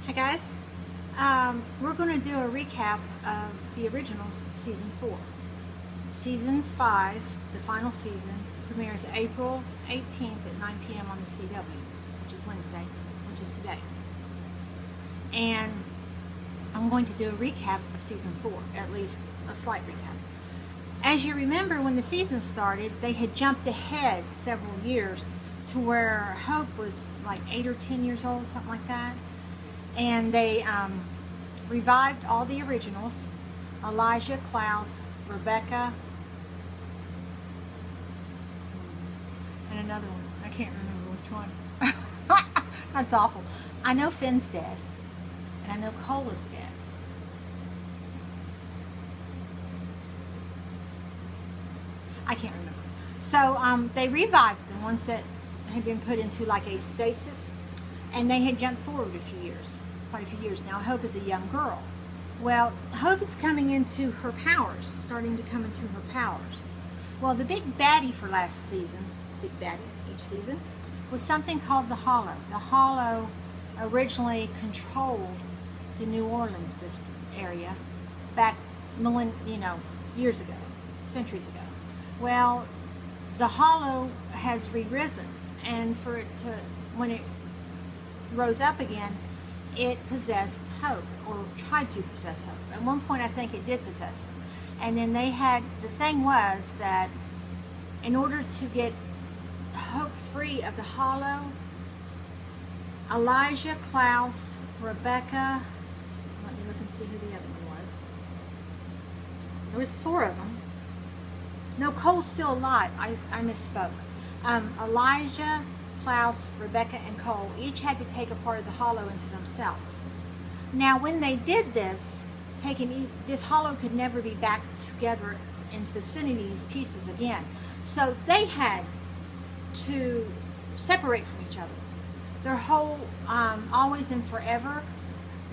Hi guys, we're going to do a recap of the originals season 4. Season 5, the final season, premieres April 18th at 9 p.m. on the CW, which is Wednesday, which is today. And I'm going to do a recap of season 4, at least a slight recap. As you remember, when the season started, they had jumped ahead several years to where Hope was like 8 or 10 years old, something like that. And they revived all the originals: Elijah, Klaus, Rebecca, and another one. I can't remember which one. That's awful. I know Finn's dead, and I know Cole is dead. I can't remember. So they revived the ones that had been put into like a stasis, and they had jumped forward a few years, quite a few years now. Hope is a young girl. Well, Hope is coming into her powers, starting to come into her powers. Well, the big baddie for last season, big baddie each season, was something called the Hollow. The Hollow originally controlled the New Orleans district area back, years ago, centuries ago. Well, the Hollow has re-risen, and for it to, when it rose up again, it possessed Hope, or tried to possess Hope. At one point I think it did possess her. And then they had, the thing was that in order to get Hope free of the Hollow, Elijah, Klaus, Rebecca, let me look and see who the other one was. There was 4 of them. No, Cole's still alive. I misspoke. Elijah, Klaus, Rebecca, and Cole each had to take a part of the Hollow into themselves. Now, when they did this, this Hollow could never be back together in vicinities pieces again. So they had to separate from each other. Their whole always and forever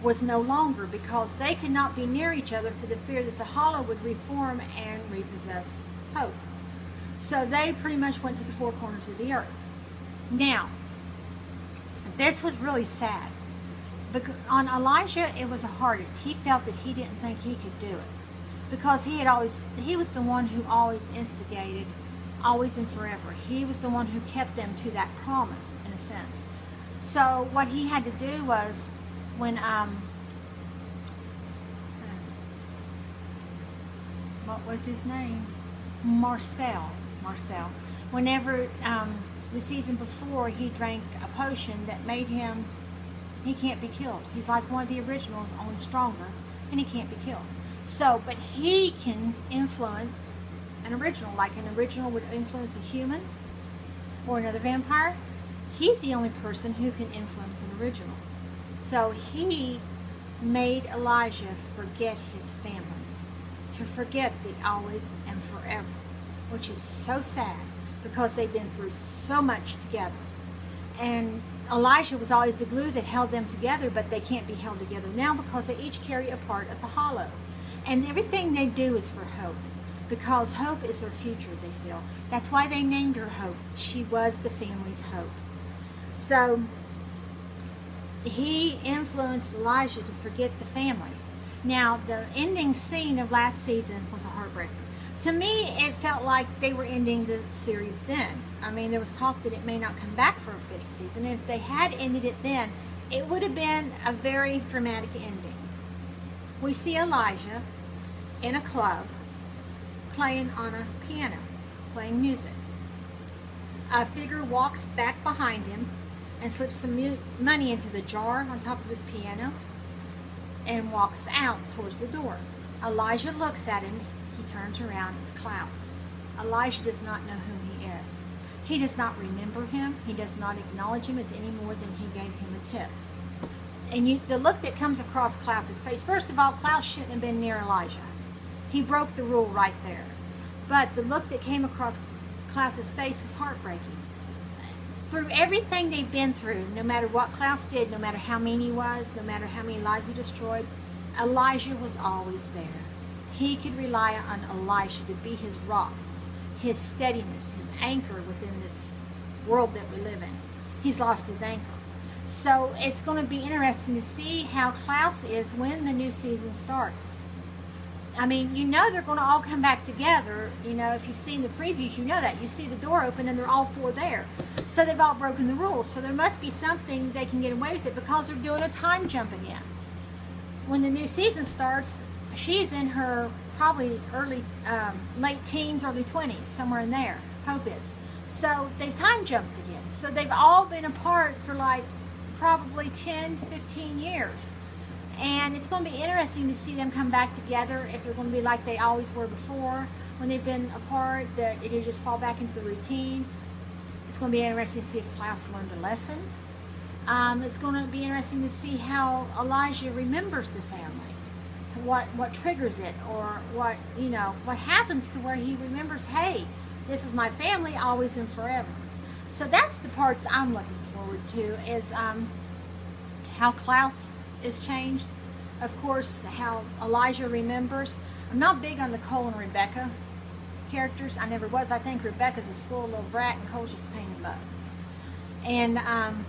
was no longer, because they could not be near each other for the fear that the Hollow would reform and repossess Hope. So they pretty much went to the 4 corners of the earth. Now, this was really sad. On Elijah, it was the hardest. He felt that he didn't think he could do it, because he was the one who always instigated, always and forever. He was the one who kept them to that promise, in a sense. So what he had to do was, when what was his name? Marcel. Whenever the season before, he drank a potion that made him, he can't be killed. He's like one of the originals, only stronger, and he can't be killed. So, but he can influence an original, like an original would influence a human or another vampire. He's the only person who can influence an original. So he made Elijah forget his family, to forget the always and forever, which is so sad, because they've been through so much together. And Elijah was always the glue that held them together, but they can't be held together now because they each carry a part of the Hollow. And everything they do is for Hope, because Hope is their future, they feel. That's why they named her Hope. She was the family's hope. So he influenced Elijah to forget the family. Now, the ending scene of last season was a heartbreaker. To me, it felt like they were ending the series then. I mean, there was talk that it may not come back for a 5th season, and if they had ended it then, it would have been a very dramatic ending. We see Elijah in a club playing on a piano, playing music. A figure walks back behind him and slips some money into the jar on top of his piano and walks out towards the door. Elijah looks at him. He turns around. It's Klaus. Elijah does not know who he is. He does not remember him. He does not acknowledge him as any more than he gave him a tip. And the look that comes across Klaus's face, first of all, Klaus shouldn't have been near Elijah. He broke the rule right there. But the look that came across Klaus's face was heartbreaking. Through everything they've been through, no matter what Klaus did, no matter how mean he was, no matter how many lives he destroyed, Elijah was always there. He could rely on Elijah to be his rock, his steadiness, his anchor within this world that we live in. He's lost his anchor. So it's going to be interesting to see how Klaus is when the new season starts. I mean, you know they're going to all come back together. You know, if you've seen the previews, you know that. You see the door open and they're all four there. So they've all broken the rules. So there must be something they can get away with it because they're doing a time jump again. When the new season starts, she's in her probably late teens, early 20s, somewhere in there. Hope is. So they've time jumped again. So they've all been apart for like probably 10, 15 years. And it's going to be interesting to see them come back together, if they're going to be like they always were before when they've been apart, that it'll just fall back into the routine. It's going to be interesting to see if Klaus learned a lesson. It's going to be interesting to see how Elijah remembers the family, what triggers it, or what, you know, what happens to where he remembers, hey, this is my family always and forever. So that's the parts I'm looking forward to, is how Klaus is changed. Of course, how Elijah remembers. I'm not big on the Cole and Rebecca characters. I never was. I think Rebecca's a spoiled little brat and Cole's just a pain in the butt. And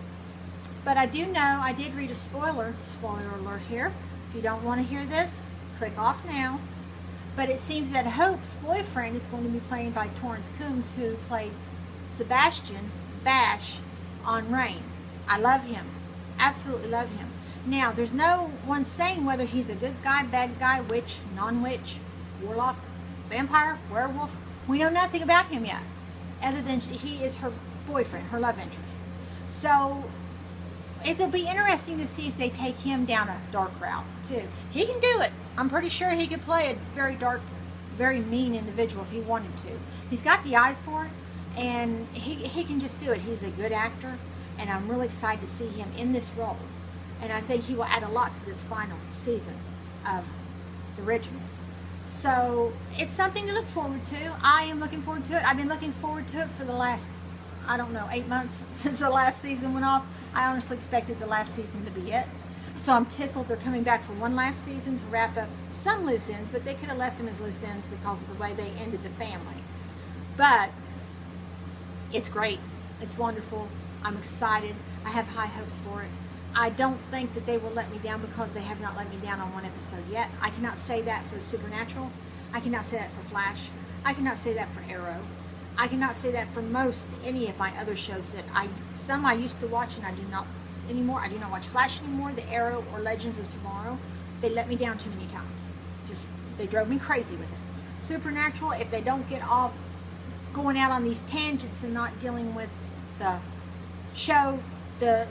but I do know, I did read a spoiler alert here. If you don't want to hear this, click off now. But it seems that Hope's boyfriend is going to be played by Torrance Coombs, who played Sebastian Bash on Reign. I love him. Absolutely love him. Now, there's no one saying whether he's a good guy, bad guy, witch, non-witch, warlock, vampire, werewolf. We know nothing about him yet, other than he is her boyfriend, her love interest. So it'll be interesting to see if they take him down a dark route too. He can do it. I'm pretty sure he could play a very dark, very mean individual if he wanted to. He's got the eyes for it, and he can just do it. He's a good actor, and I'm really excited to see him in this role. And I think he will add a lot to this final season of the originals. So it's something to look forward to. I am looking forward to it. I've been looking forward to it for the last, I don't know, 8 months since the last season went off. I honestly expected the last season to be it. So I'm tickled they're coming back for one last season to wrap up some loose ends, but they could have left them as loose ends because of the way they ended the family. But it's great. It's wonderful. I'm excited. I have high hopes for it. I don't think that they will let me down, because they have not let me down on one episode yet. I cannot say that for Supernatural. I cannot say that for Flash. I cannot say that for Arrow. I cannot say that for most any of my other shows that some I used to watch and I do not anymore. I do not watch Flash anymore, the Arrow or Legends of Tomorrow. They let me down too many times. Just, they drove me crazy with it. Supernatural, if they don't get off going out on these tangents and not dealing with the show,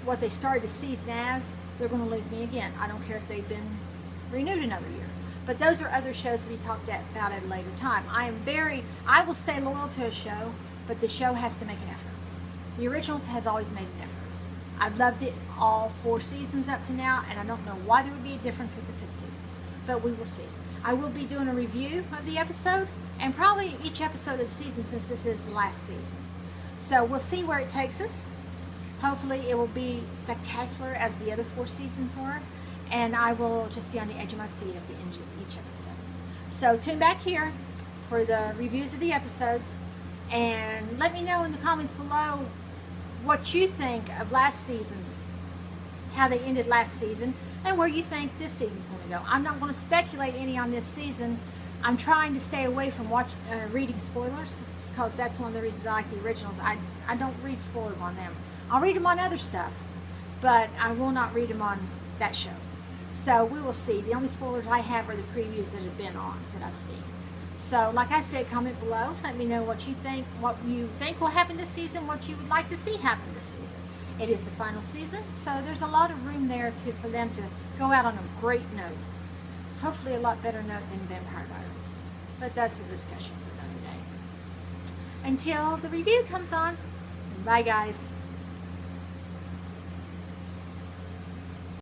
what they started the season as, they're going to lose me again. I don't care if they've been renewed another year. But those are other shows to be talked about at a later time. I will stay loyal to a show, but the show has to make an effort. The Originals has always made an effort. I've loved it all 4 seasons up to now, and I don't know why there would be a difference with the 5th season. But we will see. I will be doing a review of the episode, and probably each episode of the season, since this is the last season. So we'll see where it takes us. Hopefully it will be spectacular as the other 4 seasons were, and I will just be on the edge of my seat at the end of each episode. So tune back here for the reviews of the episodes, and let me know in the comments below what you think of last season's, how they ended last season, and where you think this season's going to go. I'm not going to speculate any on this season. I'm trying to stay away from reading spoilers, because that's one of the reasons I like the Originals. I don't read spoilers on them. I'll read them on other stuff, but I will not read them on that show. So we will see. The only spoilers I have are the previews that have been on, that I've seen. So like I said, comment below. Let me know what you think will happen this season, what you would like to see happen this season. It is the final season, so there's a lot of room there for them to go out on a great note. Hopefully a lot better note than Vampire Diaries. But that's a discussion for another day. Until the review comes on, bye guys.